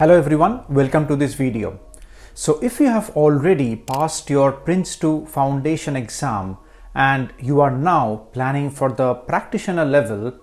Hello everyone, welcome to this video. So if you have already passed your PRINCE2 Foundation exam and you are now planning for the practitioner level,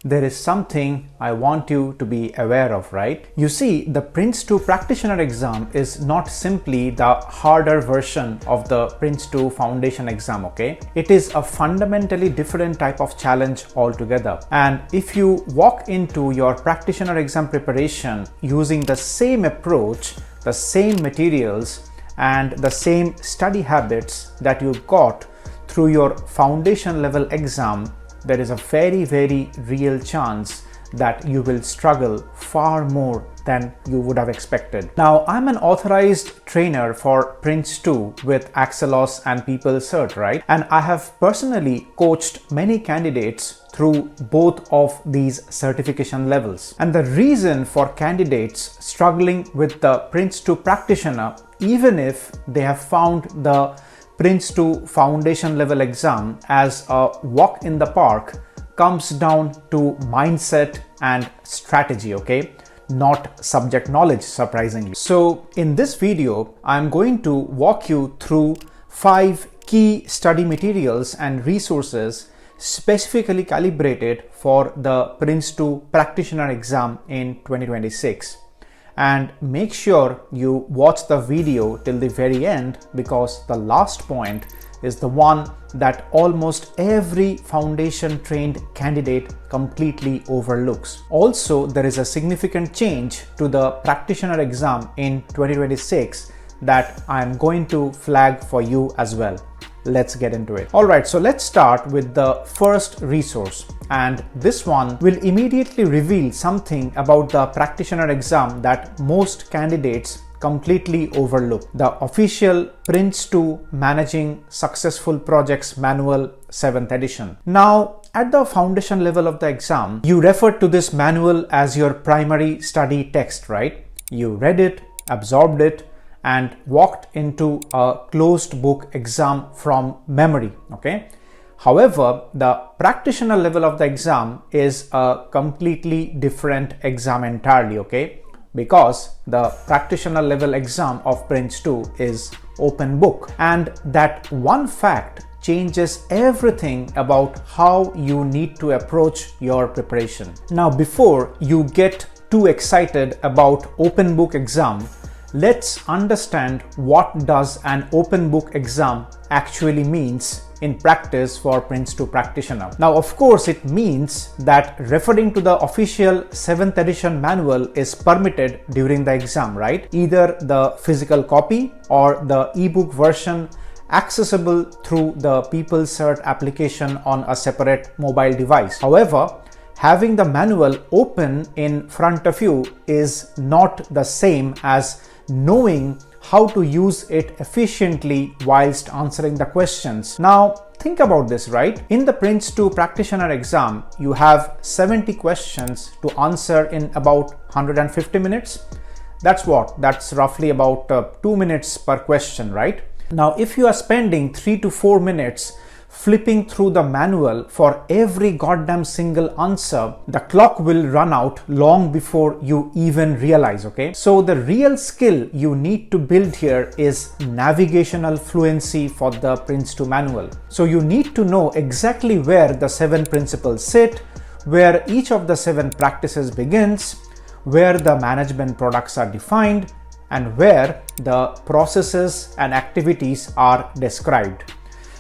there is something I want you to be aware of, right? You see, the PRINCE2 Practitioner exam is not simply the harder version of the PRINCE2 Foundation exam, okay? It is a fundamentally different type of challenge altogether. And if you walk into your practitioner exam preparation using the same approach, the same materials, and the same study habits that you got through your foundation level exam, there is a very real chance that you will struggle far more than you would have expected. Now, I'm an authorized trainer for PRINCE2 with Axelos and People Cert, right? And I have personally coached many candidates through both of these certification levels. And the reason for candidates struggling with the PRINCE2 practitioner, even if they have found the PRINCE2 Foundation level exam as a walk in the park, comes down to mindset and strategy, okay? Not subject knowledge, surprisingly. So in this video, I'm going to walk you through 5 key study materials and resources specifically calibrated for the PRINCE2 Practitioner exam in 2026. And make sure you watch the video till the very end, because the last point is the one that almost every foundation trained candidate completely overlooks. Also, there is a significant change to the practitioner exam in 2026 that I am going to flag for you as well. Let's get into it. All right, so let's start with the first resource, and this one will immediately reveal something about the practitioner exam that most candidates completely overlook: the official PRINCE2 Managing Successful Projects Manual 7th edition. Now, at the foundation level of the exam, you refer to this manual as your primary study text, right? You read it, absorbed it, and walked into a closed book exam from memory, okay? However, the practitioner level of the exam is a completely different exam entirely, okay? Because the practitioner level exam of PRINCE2 is open book, and that one fact changes everything about how you need to approach your preparation. Now, before you get too excited about open book exam, let's understand what does an open book exam actually means in practice for PRINCE2 practitioner. Now, of course, it means that referring to the official 7th edition manual is permitted during the exam, right? Either the physical copy or the ebook version accessible through the People Cert application on a separate mobile device. However, having the manual open in front of you is not the same as knowing how to use it efficiently whilst answering the questions. Now, think about this, right? In the PRINCE2 practitioner exam, you have 70 questions to answer in about 150 minutes. That's what? That's roughly about 2 minutes per question, right? Now, if you are spending 3 to 4 minutes flipping through the manual for every goddamn single answer, the clock will run out long before you even realize, okay? So the real skill you need to build here is navigational fluency for the PRINCE2 manual. So you need to know exactly where the 7 principles sit, where each of the 7 practices begins, where the management products are defined, and where the processes and activities are described.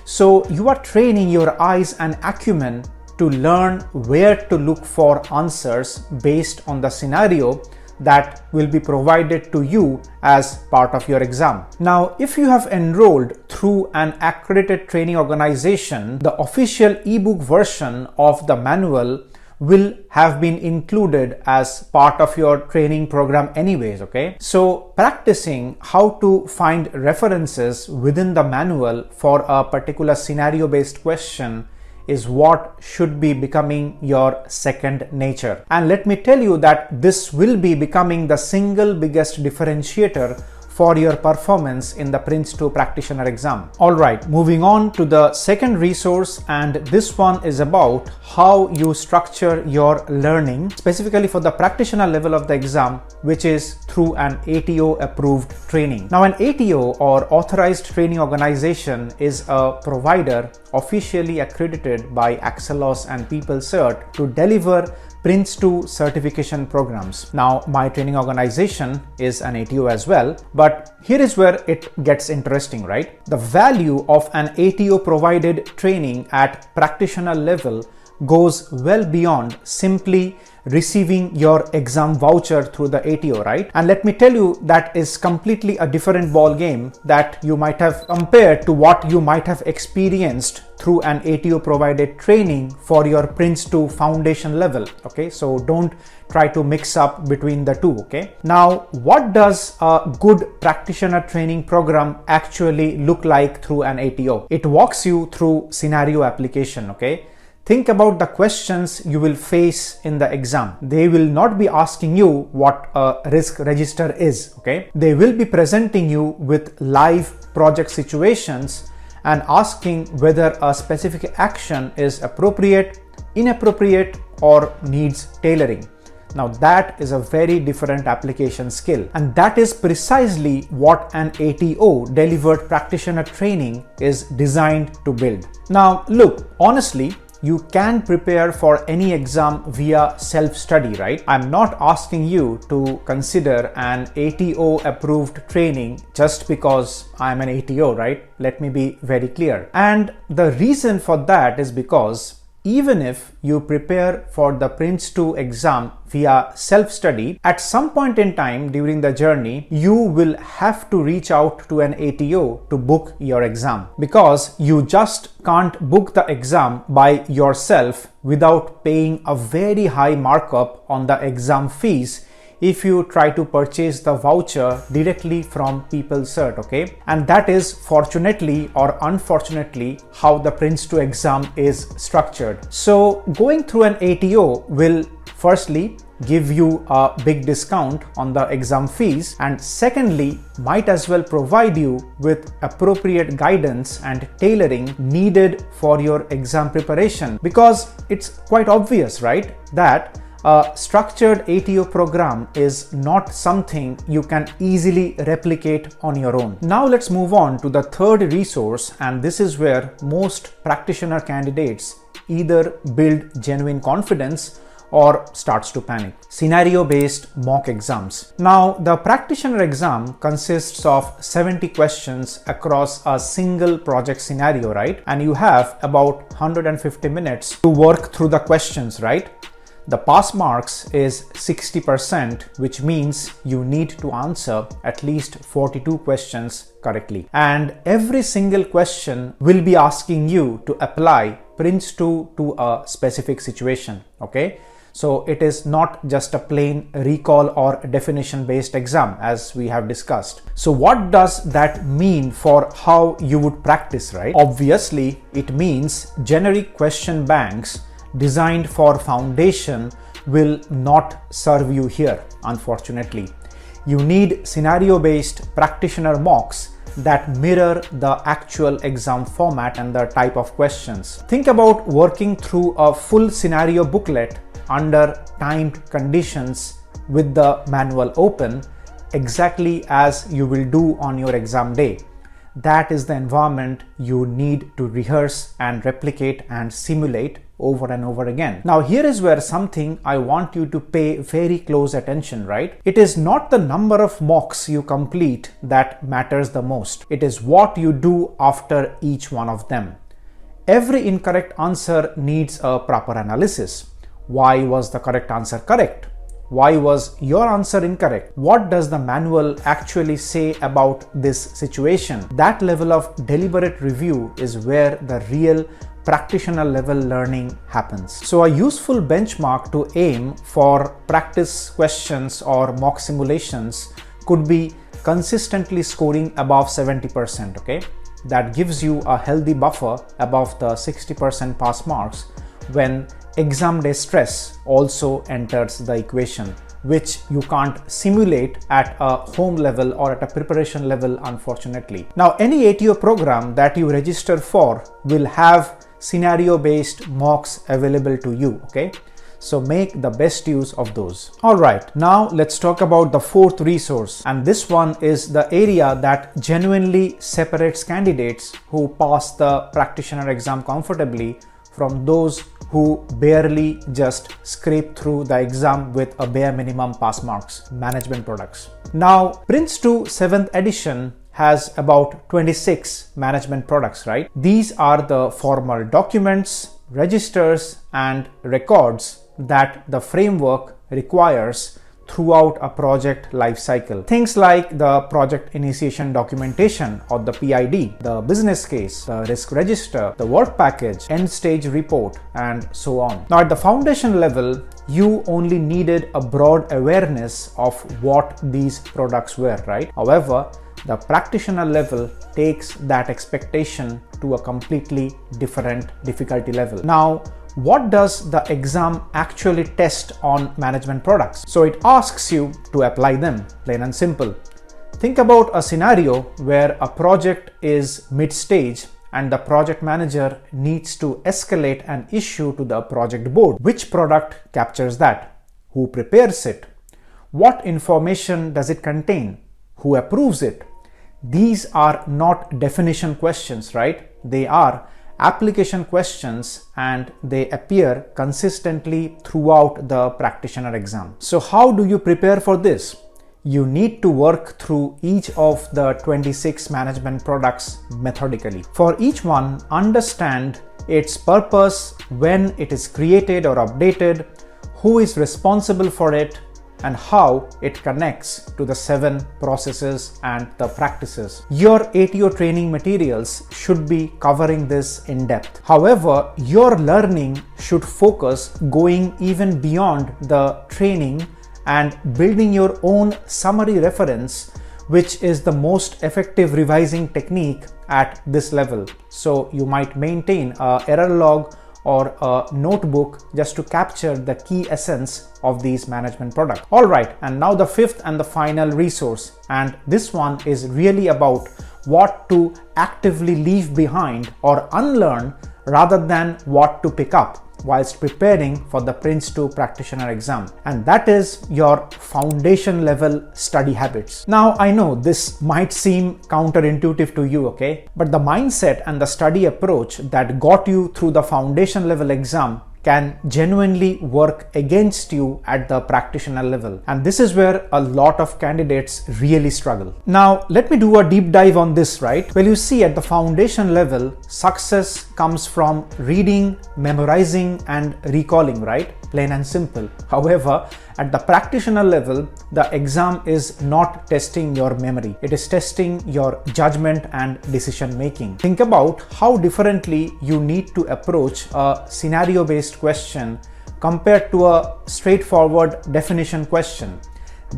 So you are training your eyes and acumen to learn where to look for answers based on the scenario that will be provided to you as part of your exam. Now, if you have enrolled through an accredited training organization, the official ebook version of the manual will have been included as part of your training program anyways, okay? So practicing how to find references within the manual for a particular scenario-based question is what should be becoming your second nature. And let me tell you that this will be becoming the single biggest differentiator for your performance in the PRINCE2 Practitioner exam. Alright, moving on to the second resource, and this one is about how you structure your learning specifically for the practitioner level of the exam, which is through an ATO approved training. Now, an ATO or authorized training organization is a provider officially accredited by Axelos and PeopleCert to deliver PRINCE2 certification programs. Now, my training organization is an ATO as well, but here is where it gets interesting, right? The value of an ATO provided training at practitioner level goes well beyond simply receiving your exam voucher through the ATO, right? And let me tell you, that is completely a different ball game that you might have compared to what you might have experienced through an ATO provided training for your PRINCE2 Foundation level. Okay, so don't try to mix up between the two. Okay, now what does a good practitioner training program actually look like through an ATO? It walks you through scenario application. Okay, think about the questions you will face in the exam. They will not be asking you what a risk register is. Okay, they will be presenting you with live project situations and asking whether a specific action is appropriate, inappropriate, or needs tailoring. Now, that is a very different application skill, and that is precisely what an ATO delivered practitioner training is designed to build. Now, look, honestly, you can prepare for any exam via self-study, right? I'm not asking you to consider an ATO approved training just because I'm an ATO, right? Let me be very clear. And the reason for that is because even if you prepare for the PRINCE2 exam via self-study, at some point in time during the journey, you will have to reach out to an ATO to book your exam, because you just can't book the exam by yourself without paying a very high markup on the exam fees if you try to purchase the voucher directly from PeopleCert, okay? And that is fortunately or unfortunately how the PRINCE2 exam is structured. So going through an ATO will firstly give you a big discount on the exam fees, and secondly might as well provide you with appropriate guidance and tailoring needed for your exam preparation, because it's quite obvious, right, that a structured ATO program is not something you can easily replicate on your own. Now let's move on to the third resource, and this is where most practitioner candidates either build genuine confidence or starts to panic. Scenario-based mock exams. Now, the practitioner exam consists of 70 questions across a single project scenario, right? And you have about 150 minutes to work through the questions, right? The pass marks is 60%, which means you need to answer at least 42 questions correctly. And every single question will be asking you to apply PRINCE2 to a specific situation, okay? So it is not just a plain recall or definition based exam as we have discussed. So what does that mean for how you would practice, right? Obviously, it means generic question banks designed for foundation will not serve you here, unfortunately. You need scenario-based practitioner mocks that mirror the actual exam format and the type of questions. Think about working through a full scenario booklet under timed conditions with the manual open, exactly as you will do on your exam day. That is the environment you need to rehearse and replicate and simulate over and over again. Now, here is where something I want you to pay very close attention, right? It is not the number of mocks you complete that matters the most. It is what you do after each one of them. Every incorrect answer needs a proper analysis. Why was the correct answer correct? Why was your answer incorrect? What does the manual actually say about this situation? That level of deliberate review is where the real practitioner level learning happens. So a useful benchmark to aim for practice questions or mock simulations could be consistently scoring above 70%, okay? That gives you a healthy buffer above the 60% pass marks when exam day stress also enters the equation. which you can't simulate at a home level or at a preparation level, unfortunately. Now, any ATO program that you register for will have scenario-based mocks available to you, okay? So make the best use of those. All right, now let's talk about the fourth resource. And this one is the area that genuinely separates candidates who pass the practitioner exam comfortably from those who barely just scrape through the exam with a bare minimum pass marks: management products. Now, PRINCE2 7th edition has about 26 management products, right? These are the formal documents, registers, and records that the framework requires throughout a project lifecycle. Things like the project initiation documentation or the PID, the business case, the risk register, the work package, end stage report, and so on. Now, at the foundation level, you only needed a broad awareness of what these products were, right? However, the practitioner level takes that expectation to a completely different difficulty level. Now, what does the exam actually test on management products? So it asks you to apply them, plain and simple. Think about a scenario where a project is mid-stage and the project manager needs to escalate an issue to the project board. Which product captures that? Who prepares it? What information does it contain? Who approves it? These are not definition questions, right? They are application questions and they appear consistently throughout the practitioner exam. So how do you prepare for this? You need to work through each of the 26 management products methodically. For each one, understand its purpose, when it is created or updated, who is responsible for it, and how it connects to the 7 processes and the practices. Your ATO training materials should be covering this in depth. However, your learning should focus going even beyond the training and building your own summary reference, which is the most effective revising technique at this level. So you might maintain an error log or a notebook just to capture the key essence of these management products. All right, and now the fifth and the final resource, and this one is really about what to actively leave behind or unlearn rather than what to pick up whilst preparing for the PRINCE2 Practitioner exam, and that is your foundation level study habits. Now, I know this might seem counterintuitive to you, okay? But the mindset and the study approach that got you through the foundation level exam can genuinely work against you at the practitioner level. And this is where a lot of candidates really struggle. Now, let me do a deep dive on this, right? Well, you see, at the foundation level, success comes from reading, memorizing, and recalling, right? Plain and simple. However, at the practitioner level, the exam is not testing your memory. It is testing your judgment and decision making. Think about how differently you need to approach a scenario-based question compared to a straightforward definition question.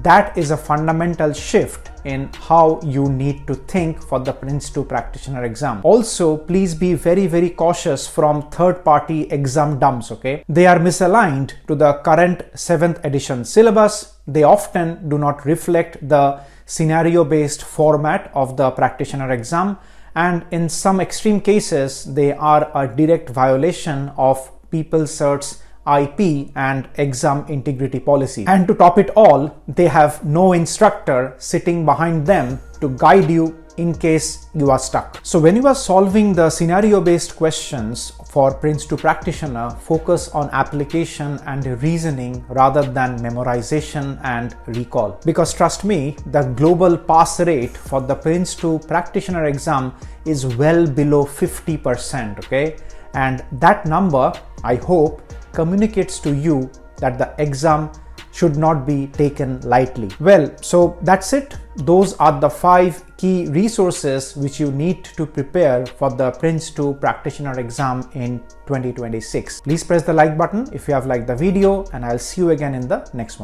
That is a fundamental shift in how you need to think for the PRINCE2 Practitioner exam. Also, please be very, very cautious from third-party exam dumps, okay? They are misaligned to the current 7th edition syllabus. They often do not reflect the scenario-based format of the practitioner exam, and in some extreme cases, they are a direct violation of PeopleCert's IP and exam integrity policy. And to top it all, they have no instructor sitting behind them to guide you in case you are stuck. So when you are solving the scenario-based questions for PRINCE2 Practitioner, focus on application and reasoning rather than memorization and recall. Because trust me, the global pass rate for the PRINCE2 Practitioner exam is well below 50%, okay? And that number, I hope, communicates to you that the exam should not be taken lightly. Well, so that's it. Those are the 5 key resources which you need to prepare for the PRINCE2 Practitioner exam in 2026. Please press the like button if you have liked the video, and I'll see you again in the next one.